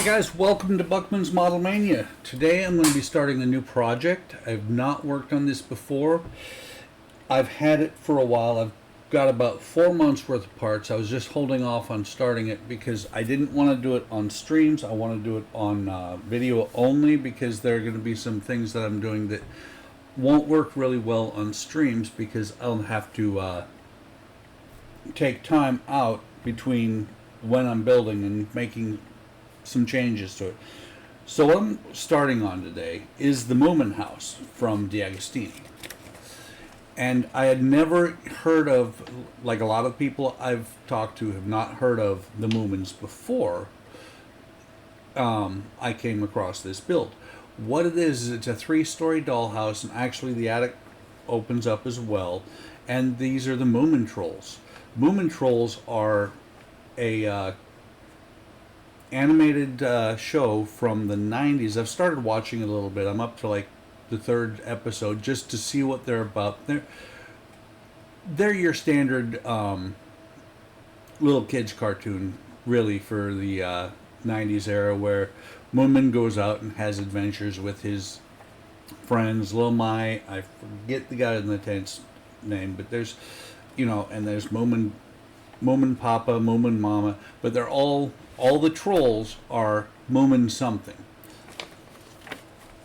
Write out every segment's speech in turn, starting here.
Hey guys, welcome to Buckman's Model Mania. Today I'm going to be starting a new project. I've not worked on this before. I've had it for a while. I've got about 4 months worth of parts. I was just holding off on starting it because I didn't want to do it on streams. I want to do it on video only because there are going to be some things that I'm doing that won't work really well on streams because I'll have to take time out between when I'm building and making some changes to it. So what I'm starting on today is the Moomin house from DeAgostini. And I had never heard of, like a lot of people I've talked to have not heard of the Moomins before I came across this build. What it is it's a 3-story dollhouse, and actually the attic opens up as well. And these are the Moomin trolls. Moomin trolls are a animated show from the 90s. I've started watching it a little bit. I'm up to like the 3rd episode just to see what they're about. They're your standard little kids cartoon, really, for the 90s era, where Moomin goes out and has adventures with his friends. Lil Mai, I forget the guy in the tent's name, but there's, and there's Moomin Papa, Moomin Mama, but they're all the trolls are Moomin something.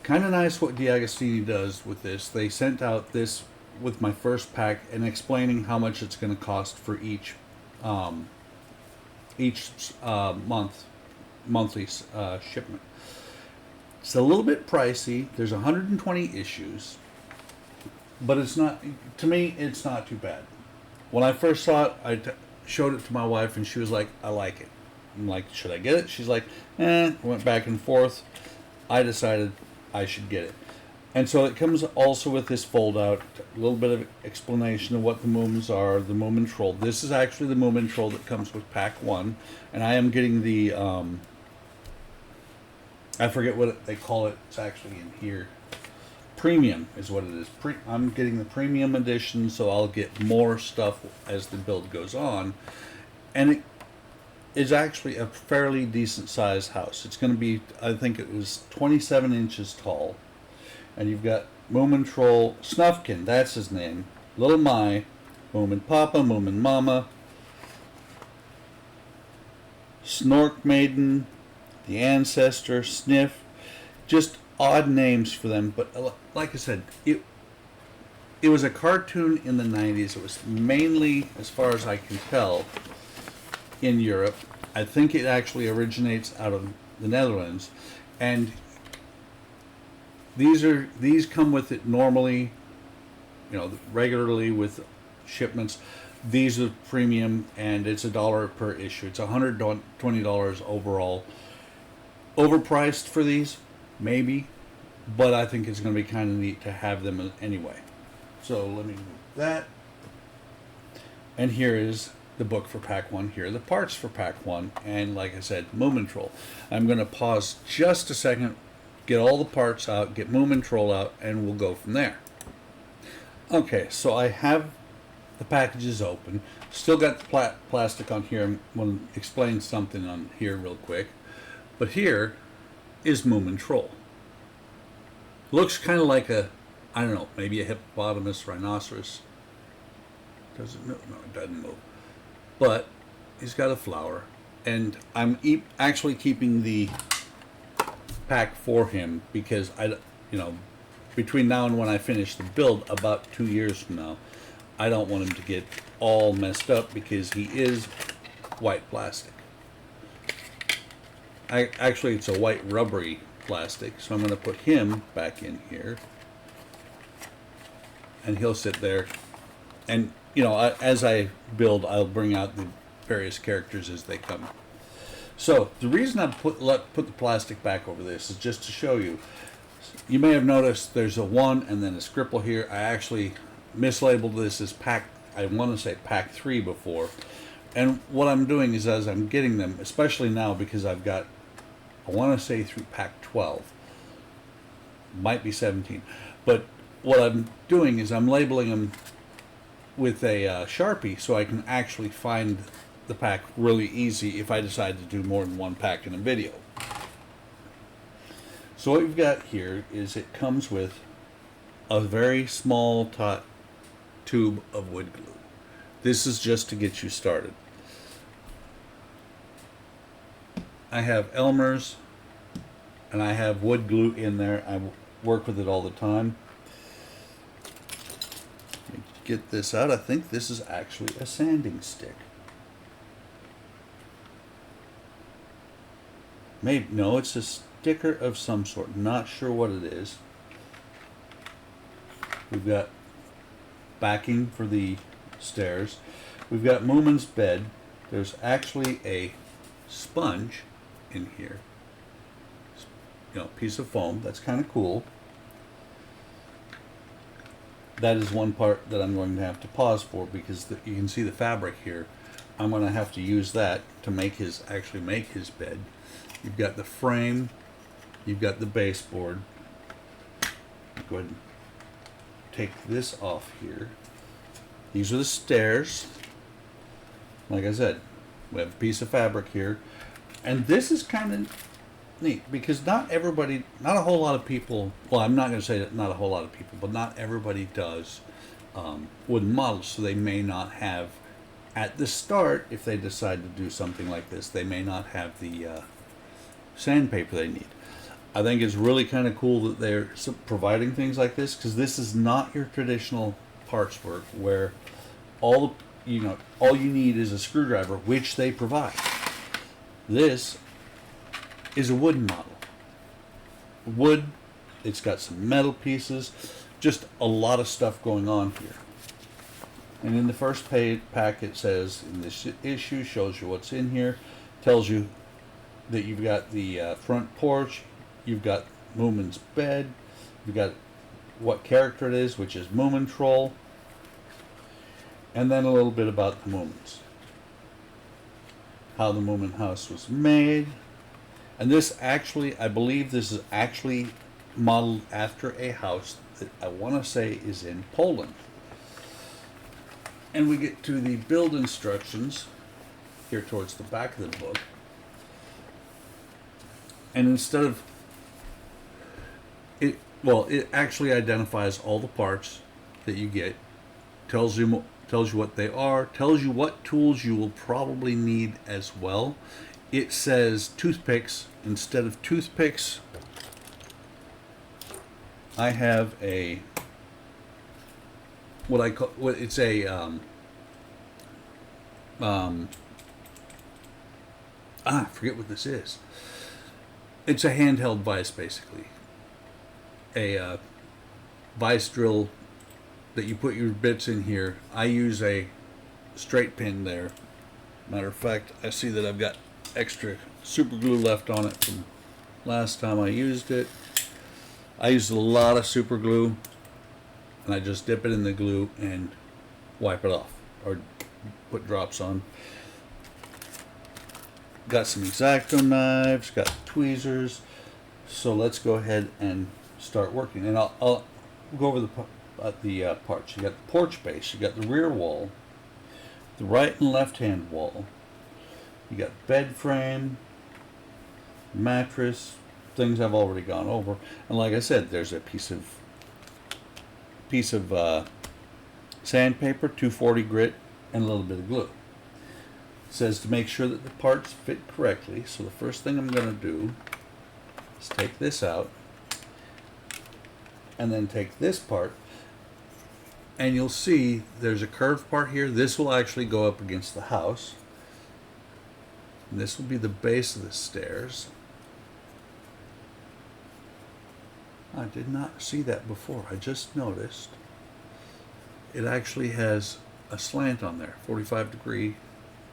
Kind of nice what DeAgostini does with this. They sent out this with my first pack and explaining how much it's going to cost for each monthly shipment. It's a little bit pricey. There's 120 issues, but it's not, to me, it's not too bad. When I first saw it, I showed it to my wife, and she was like, I like it. I'm like, should I get it? She's like, went back and forth. I decided I should get it. And so it comes also with this fold out, a little bit of explanation of what the Moomins are, the Moomin troll. This is actually the Moomin troll that comes with pack 1, and I am getting the, I forget what they call it, it's actually in here. Premium is what it is. I'm getting the premium edition, so I'll get more stuff as the build goes on. And it is actually a fairly decent sized house. It's going to be, I think it was 27 inches tall. And you've got Moomin Troll, Snufkin, that's his name, Little Mai, Moomin Papa, Moomin Mama, Snork Maiden, the Ancestor, Sniff, just odd names for them. But like I said, it was a cartoon in the 90s. It was mainly, as far as I can tell, in Europe. I think it actually originates out of the Netherlands, and these come with it normally, regularly with shipments. These are premium, and it's $1 per issue. It's $120 overall. Overpriced for these, maybe, but I think it's going to be kind of neat to have them anyway. So let me move that, and here is the book for pack 1. Here are the parts for pack 1, and like I said, Moomin Troll. I'm going to pause just a second, get all the parts out, get Moomin Troll out, and we'll go from there. Okay, so I have the packages open. Still got the plastic on here. I'm going to explain something on here real quick. But here is Moomin Troll. Looks kind of like a, I don't know, maybe a hippopotamus, rhinoceros. Does it move? No, it doesn't move. But he's got a flower, and I'm actually keeping the pack for him because between now and when I finish the build, about 2 years from now, I don't want him to get all messed up because he is white plastic. Actually, it's a white rubbery plastic, so I'm going to put him back in here, and he'll sit there. And as I build, I'll bring out the various characters as they come. So the reason I put the plastic back over this is just to show you. You may have noticed there's a 1 and then a scribble here. I actually mislabeled this as pack, I want to say pack 3 before. And what I'm doing is, as I'm getting them, especially now because I've got, I want to say through pack 12, might be 17, but what I'm doing is I'm labeling them with a Sharpie so I can actually find the pack really easy if I decide to do more than one pack in a video. So what we've got here is it comes with a very small tube of wood glue. This is just to get you started. I have Elmer's and I have wood glue in there. I work with it all the time. Let me get this out. I think this is actually a sanding stick. Maybe, no, it's a sticker of some sort. Not sure what it is. We've got backing for the stairs. We've got Moomin's bed. There's actually a sponge in here. You know, piece of foam. That's kind of cool. That is one part that I'm going to have to pause for because you can see the fabric here. I'm going to have to use that to actually make his bed. You've got the frame. You've got the baseboard. Go ahead and take this off here. These are the stairs. Like I said, we have a piece of fabric here. And this is kind of neat because not a whole lot of people, well, I'm not going to say that not a whole lot of people, but not everybody does wooden models. So they may not have, at the start, if they decide to do something like this, they may not have the sandpaper they need. I think it's really kind of cool that they're providing things like this because this is not your traditional parts work where all you need is a screwdriver, which they provide. This is a wooden model. Wood, it's got some metal pieces, just a lot of stuff going on here. And in the first pack it says, in this issue, shows you what's in here, tells you that you've got the front porch, you've got Moomin's bed, you've got what character it is, which is Moomin Troll, and then a little bit about the Moomins. How the Moomin house was made. And this actually, I believe this is actually modeled after a house that I want to say is in Poland. And we get to the build instructions here towards the back of the book. And instead of it, well, it actually identifies all the parts that you get, tells you what they are, tells you what tools you will probably need as well. It says toothpicks instead of toothpicks. I have a I forget what this is. It's a handheld vise, basically. A vise drill that you put your bits in here. I use a straight pin there. Matter of fact, I see that I've got extra super glue left on it from last time I used it. I used a lot of super glue, and I just dip it in the glue and wipe it off, or put drops on. Got some X-Acto knives, got tweezers, so let's go ahead and start working. And I'll go over the parts. You got the porch base, you got the rear wall, the right and left hand wall, you got bed frame, mattress, things I've already gone over, and like I said, there's a piece of sandpaper, 240 grit, and a little bit of glue. It says to make sure that the parts fit correctly. So the first thing I'm going to do is take this out and then take this part, and you'll see there's a curved part here. This will actually go up against the house, and this will be the base of the stairs. I did not see that before. I just noticed it actually has a slant on there, 45 degree,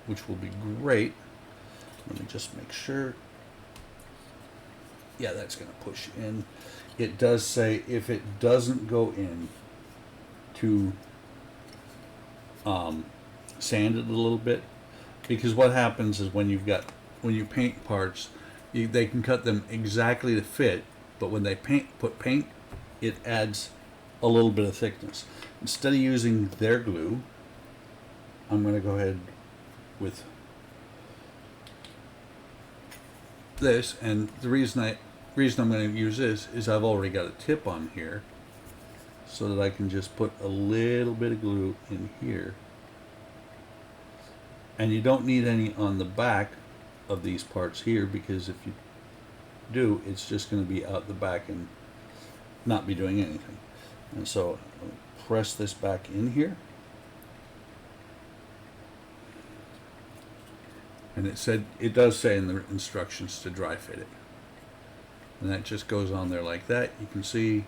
which will be great. Let me just make sure. Yeah, that's going to push in. It does say if it doesn't go in to sand it a little bit, because what happens is when you paint parts, they can cut them exactly to fit, but when they put paint, it adds a little bit of thickness. Instead of using their glue, I'm going to go ahead with this, and the reason I reason I'm going to use this is I've already got a tip on here, so that I can just put a little bit of glue in here. And you don't need any on the back of these parts here, because if you do, it's just going to be out the back and not be doing anything. And so I'll press this back in here. And it does say in the instructions to dry fit it. And that just goes on there like that. You can see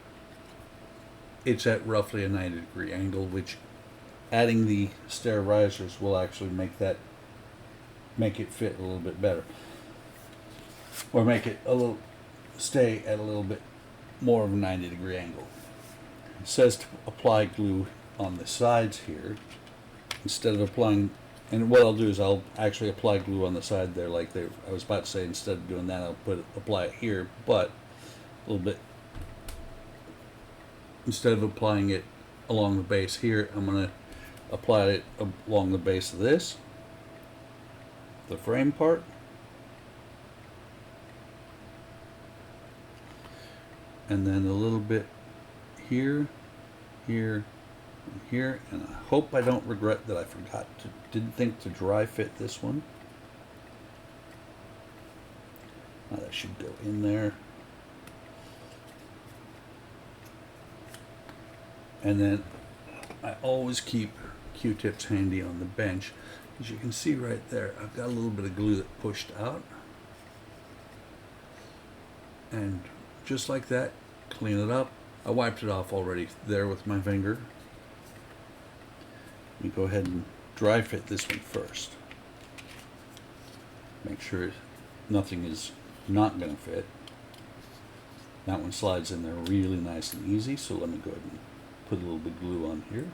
it's at roughly a 90-degree angle, which adding the stair risers will actually make it fit a little bit better, or make it stay at a little bit more of a 90-degree angle. It says to apply glue on the sides here instead of applying, and what I'll do is I'll actually apply glue on the side there, like I was about to say. Instead of doing that, I'll apply it here, but a little bit. Instead of applying it along the base here, I'm going to apply it along the base of this, the frame part. And then a little bit here, here, and here. And I hope I don't regret that I didn't think to dry fit this one. Now that should go in there. And then I always keep Q-tips handy on the bench. As you can see right there, I've got a little bit of glue that pushed out. And just like that, clean it up. I wiped it off already there with my finger. You go ahead and dry fit this one first. Make sure nothing is not going to fit. That one slides in there really nice and easy, so let me go ahead and put a little bit of glue on here.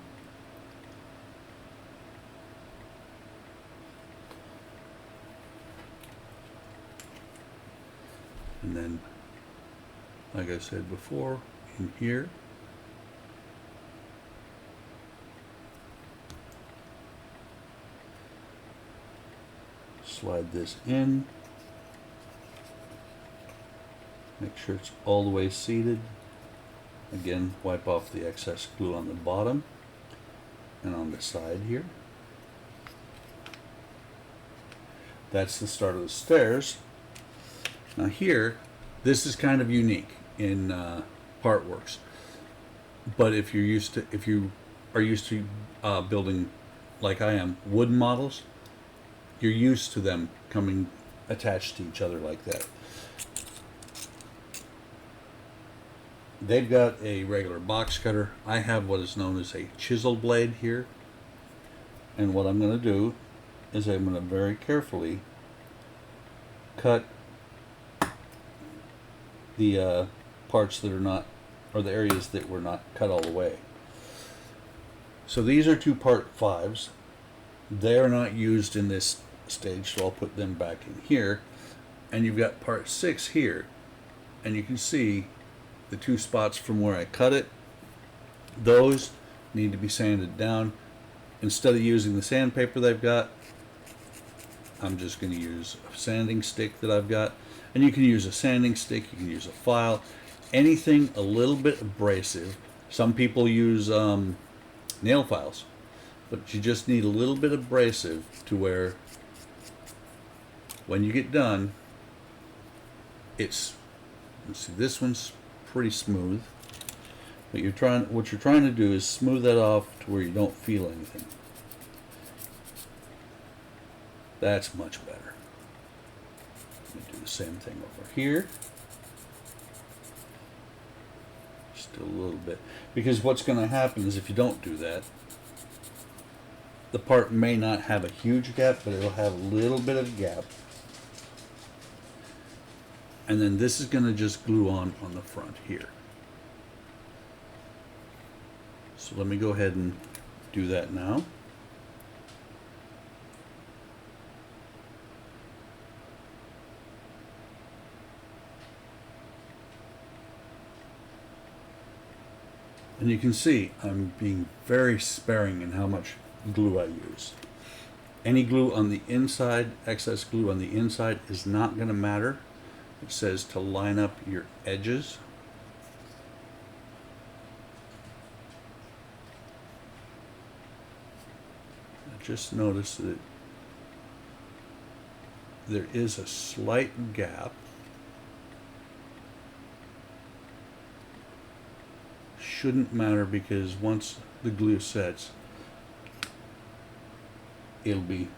And then, like I said before, in here, slide this in, make sure it's all the way seated. Again, wipe off the excess glue on the bottom and on the side here. That's the start of the stairs. Now here, this is kind of unique in Partworks, but if you are used to building, like I am, wooden models, you're used to them coming attached to each other like that. They've got a regular box cutter. I have what is known as a chisel blade here, and what I'm going to do is I'm going to very carefully cut the parts that are not, or the areas that were not cut all the way. So these are two part 5s. They are not used in this stage, so I'll put them back in here. And you've got part 6 here, and you can see the 2 spots from where I cut it. Those need to be sanded down. Instead of using the sandpaper they've got, I'm just going to use a sanding stick that I've got. And you can use a sanding stick, you can use a file, anything a little bit abrasive. Some people use nail files, but you just need a little bit abrasive to where when you get done, let's see, this one's pretty smooth, but what you're trying to do is smooth that off to where you don't feel anything. That's much better. Let me do the same thing over here. Just a little bit, because what's going to happen is if you don't do that, the part may not have a huge gap, but it'll have a little bit of gap. And then this is going to just glue on the front here. So let me go ahead and do that now. And you can see I'm being very sparing in how much glue I use. Any glue on the inside, excess glue on the inside, is not going to matter. it says to line up your edges. I just noticed that there is a slight gap. Shouldn't matter because once the glue sets, it'll be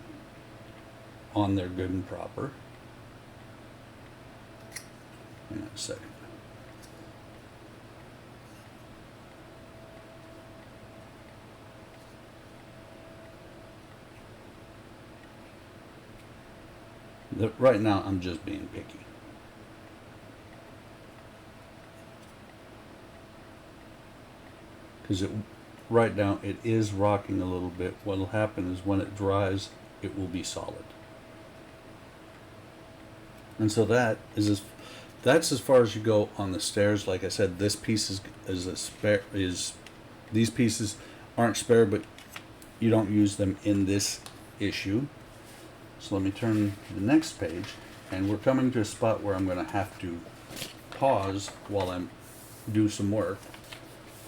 on there good and proper. Hang on a second. Right now, I'm just being picky. Because right now it is rocking a little bit. What will happen is when it dries, it will be solid. And so that's as far as you go on the stairs. Like I said, this piece is a spare. These pieces aren't spare, but you don't use them in this issue. So let me turn to the next page, and we're coming to a spot where I'm going to have to pause while I do some work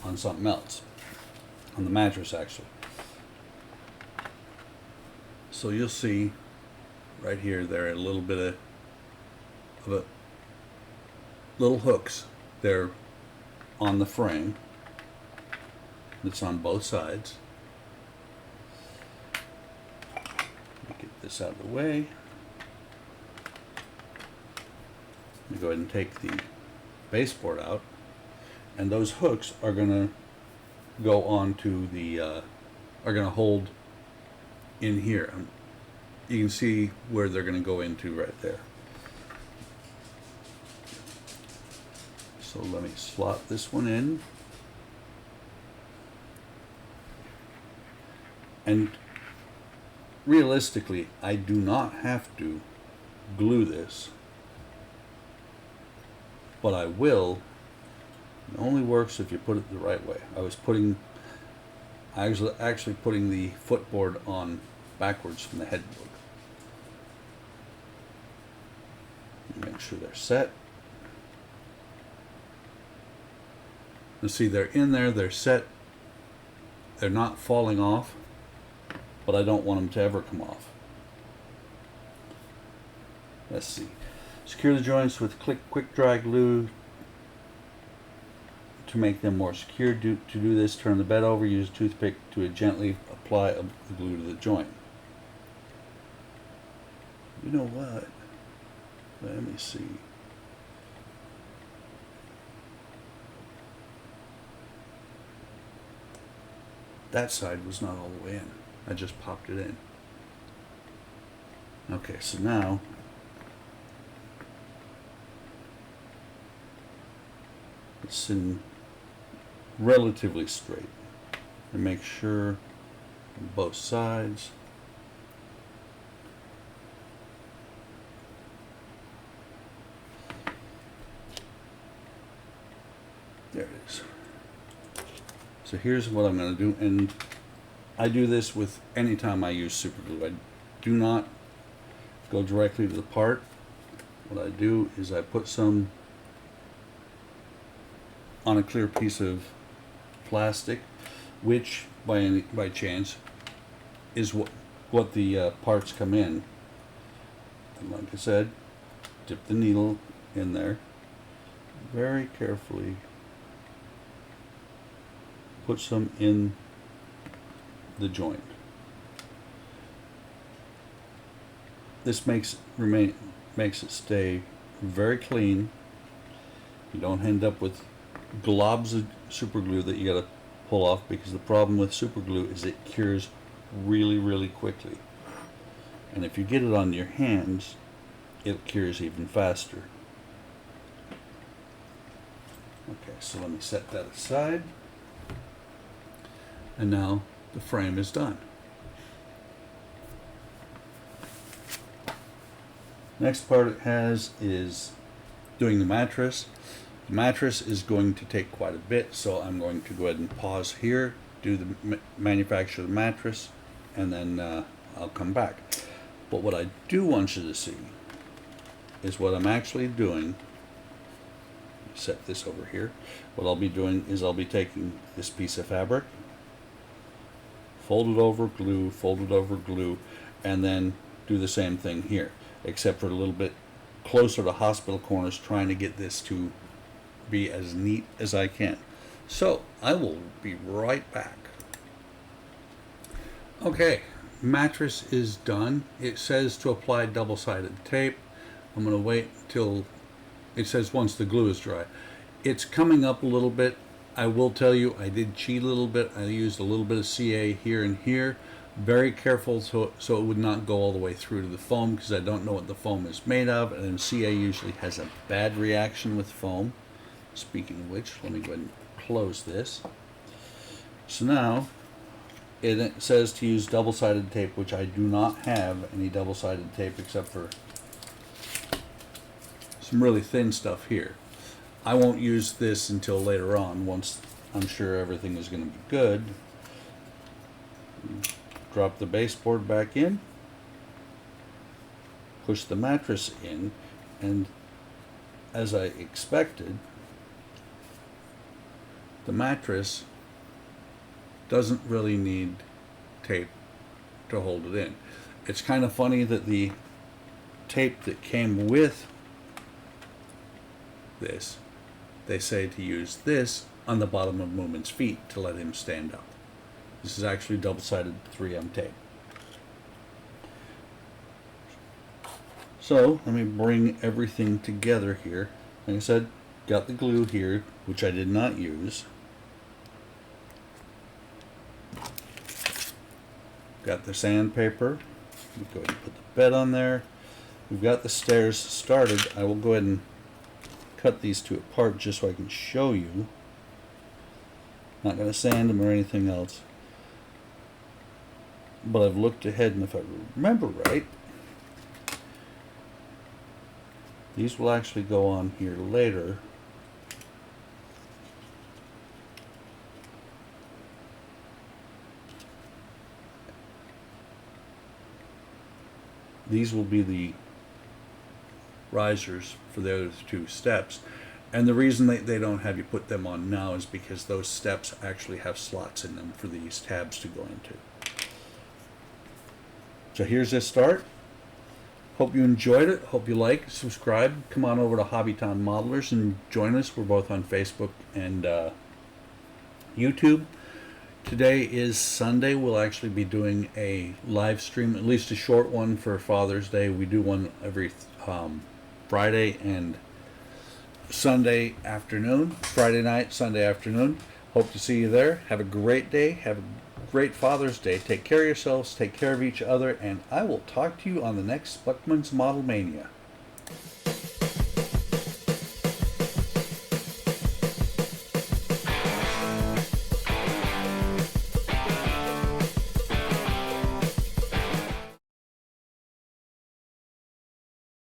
on something else, on the mattress actually. So you'll see right here there are a little bit of a little hooks there on the frame that's on both sides. Get this out of the way. Let me go ahead and take the baseboard out, and those hooks are going to go onto the are going to hold in here. You can see where they're going to go into right there. So let me slot this one in, and realistically I do not have to glue this, but I will. It only works if you put it the right way. I was actually putting the footboard on backwards from the headboard. Make sure they're set. You see they're in there, they're set, they're not falling off, but I don't want them to ever come off. Let's see. Secure the joints with quick dry glue to make them more secure. To do this, turn the bed over, use a toothpick to gently apply the glue to the joint. You know what? Let me see. That side was not all the way in. I just popped it in. Okay, so now it's in relatively straight. And make sure on both sides. There it is. So here's what I'm going to do, and I do this with any time I use super glue. I do not go directly to the part. What I do is I put some on a clear piece of plastic, which by chance is what the parts come in. And like I said, dip the needle in there very carefully. Put some in the joint. This makes it stay very clean. You don't end up with globs of super glue that you got to pull off, because the problem with super glue is it cures really quickly, and if you get it on your hands, it cures even faster. Okay, so let me set that aside. And now the frame is done. Next part it has is doing the mattress. The mattress is going to take quite a bit, so I'm going to go ahead and pause here, do the manufacture of the mattress, and then I'll come back. But what I do want you to see is what I'm actually doing. Set this over here. What I'll be doing is I'll be taking this piece of fabric, fold it over, glue, and then do the same thing here, except for a little bit closer to hospital corners, trying to get this to be as neat as I can. So I will be right back. Okay, mattress is done. It says to apply double-sided tape. I'm going to wait till it says once the glue is dry. It's coming up a little bit. I will tell you, I did cheat a little bit. I used a little bit of CA here and here. Very careful so it would not go all the way through to the foam, because I don't know what the foam is made of, and then CA usually has a bad reaction with foam. Speaking of which, let me go ahead and close this. So now it says to use double-sided tape, which I do not have any double-sided tape except for some really thin stuff here. I won't use this until later on, once I'm sure everything is going to be good. Drop the baseboard back in, push the mattress in, and as I expected, the mattress doesn't really need tape to hold it in. It's kind of funny that the tape that came with this, they say to use this on the bottom of Moomin's feet to let him stand up. This is actually double-sided 3M tape. So let me bring everything together here. Like I said, got the glue here, which I did not use. Got the sandpaper. We'll go ahead and put the bed on there. We've got the stairs started. I will go ahead and cut these two apart just so I can show you. Not going to sand them or anything else. But I've looked ahead, and if I remember right, these will actually go on here later. These will be the risers for the other two steps. And the reason they don't have you put them on now is because those steps actually have slots in them for these tabs to go into. So here's this start. Hope you enjoyed it. Hope you like, subscribe. Come on over to Hobbytown Modelers and join us. We're both on Facebook and YouTube. Today is Sunday. We'll actually be doing a live stream, at least a short one for Father's Day. We do one every Friday and Sunday afternoon. Friday night, Sunday afternoon. Hope to see you there. Have a great day. Have a great Father's Day. Take care of yourselves. Take care of each other. And I will talk to you on the next Buckman's Model Mania.